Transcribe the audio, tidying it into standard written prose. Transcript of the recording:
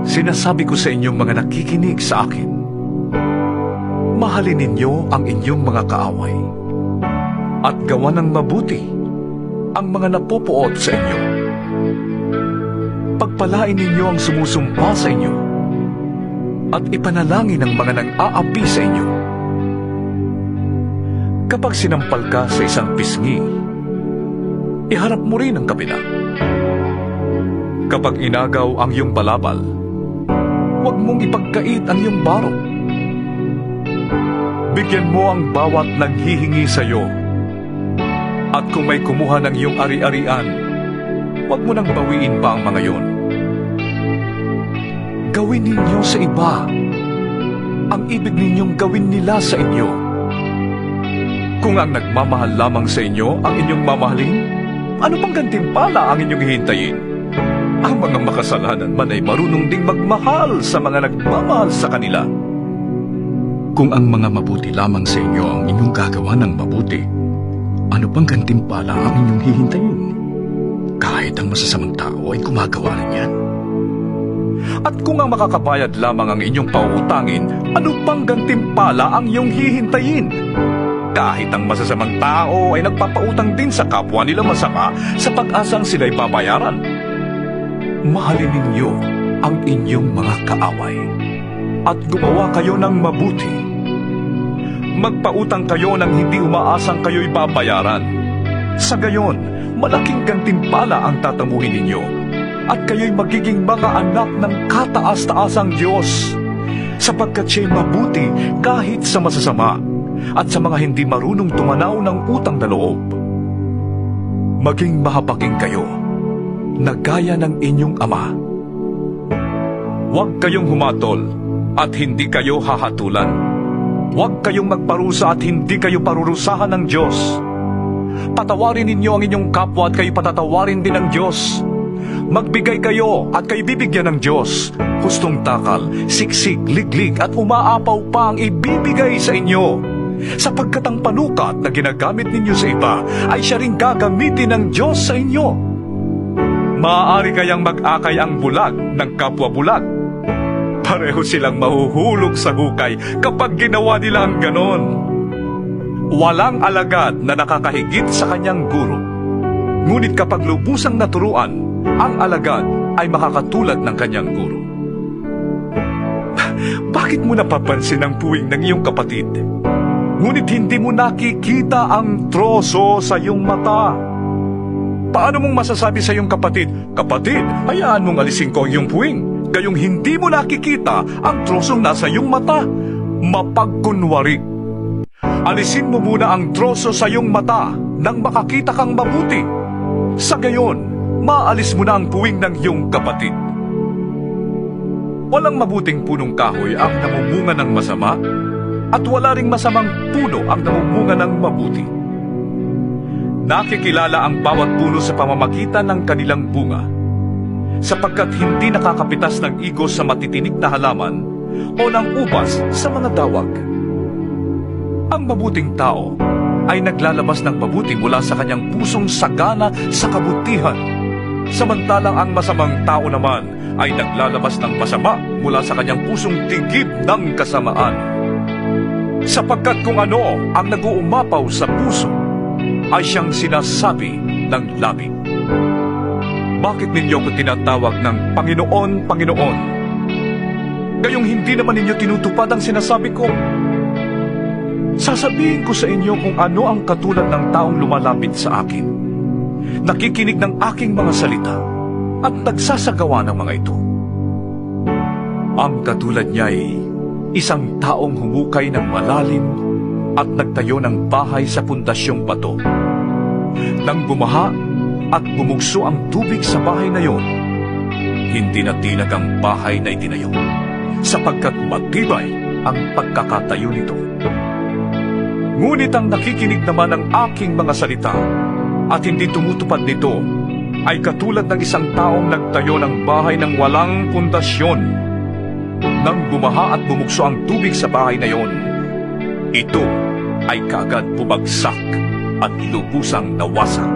Sinasabi ko sa inyong mga nakikinig sa akin, mahalin ninyo ang inyong mga kaaway at gawa ng mabuti ang mga napupuot sa inyo. Pagpalain ninyo ang sumusumpa sa inyo at ipanalangin ang mga nang-aapi sa inyo. Kapag sinampal ka sa isang pisngi, iharap mo rin ang kabila. Kapag inagaw ang iyong balabal, huwag mong ipagkait ang iyong barong. Bigyan mo ang bawat naghihingi sa iyo. At kung may kumuha ng iyong ari-arian, huwag mo nang bawiin pa ang mga iyon. Gawin ninyo sa iba ang ibig ninyong gawin nila sa inyo. Kung ang nagmamahal lamang sa inyo ang inyong mamahalin, ano pang gantimpala ang inyong hihintayin? Ang mga makasalanan man ay marunong ding magmahal sa mga nagmamahal sa kanila. Kung ang mga mabuti lamang sa inyo ang inyong gagawa ng mabuti, ano pang gantimpala ang inyong hihintayin? Kahit ang masasamang tao ay gumagawa rin yan. At kung ang makakabayad lamang ang inyong pauutangin, ano pang gantimpala ang iyong hihintayin? Kahit ang masasamang tao ay nagpapautang din sa kapwa nila masama sa pag-asang sila'y babayaran. Mahalin ninyo ang inyong mga kaaway at gumawa kayo ng mabuti. Magpautang kayo nang hindi umaasang kayo'y babayaran. Sa gayon, malaking gantimpala ang tatamuhin ninyo at kayo'y magiging mga anak ng kataas-taasang Diyos, sapagkat siya'y mabuti kahit sa masasama at sa mga hindi marunong tumanaw ng utang na loob. Maging mahabagin kayo na gaya ng inyong ama. Huwag kayong humatol at hindi kayo hahatulan. Huwag kayong magparusa at hindi kayo parurusahan ng Diyos. Patawarin ninyo ang inyong kapwa at kayo patatawarin din ng Diyos. Magbigay kayo at kayo bibigyan ng Diyos. Hustong takal, siksik, liglig at umaapaw pa ang ibibigay sa inyo. Sapagkat ang panukat na ginagamit ninyo sa iba ay siya ring gagamitin ng Diyos sa inyo. Maaari kayang mag-akay ang bulag ng kapwa bulag. Pareho silang mahuhulog sa hukay kapag ginawa nila ang ganon. Walang alagad na nakakahigit sa kanyang guro. Ngunit kapag lubusang naturuan, ang alagad ay makakatulad ng kanyang guro. Bakit mo napapansin ang puwing ng iyong kapatid? Ngunit hindi mo nakikita ang troso sa iyong mata. Paano mong masasabi sa iyong kapatid, "Kapatid, hayaan mong alisin ko ang iyong puwing," gayong hindi mo nakikita ang trosong nasa iyong mata? Mapagkunwari. Alisin mo muna ang troso sa iyong mata nang makakita kang mabuti. Sa gayon, maalis mo na ang puwing ng iyong kapatid. Walang mabuting punong kahoy ang namumunga ng masama, at wala ring masamang puno ang namumunga ng mabuti. Nakikilala ang bawat puno sa pamamagitan ng kanilang bunga, sapagkat hindi nakakapitas ng igos sa matitinik na halaman o ng ubas sa mga dawag. Ang mabuting tao ay naglalabas ng mabuti mula sa kanyang pusong sagana sa kabutihan, samantalang ang masamang tao naman ay naglalabas ng masama mula sa kanyang pusong tigib ng kasamaan. Sapagkat kung ano ang nag-uumapaw sa puso, ay siyang sinasabi ng labi. Bakit ninyo ko tinatawag ng Panginoon, Panginoon? Gayong hindi naman ninyo tinutupad ang sinasabi ko. Sasabihin ko sa inyo kung ano ang katulad ng taong lumalapit sa akin, nakikinig ng aking mga salita, at nagsasagawa ng mga ito. Ang katulad niya ay isang taong humukay ng malalim at nagtayo ng bahay sa pundasyong bato. Nang bumaha at bumugso ang tubig sa bahay na yon, hindi natinag ang bahay na itinayo, sapagkat matibay ang pagkakatayo nito. Ngunit ang nakikinig naman ng aking mga salita at hindi tumutupad nito ay katulad ng isang taong nagtayo ng bahay ng walang pundasyon. Nang bumaha at bumugso ang tubig sa bahay na yon, ito ay kaagad bumagsak at lubusang nawasak.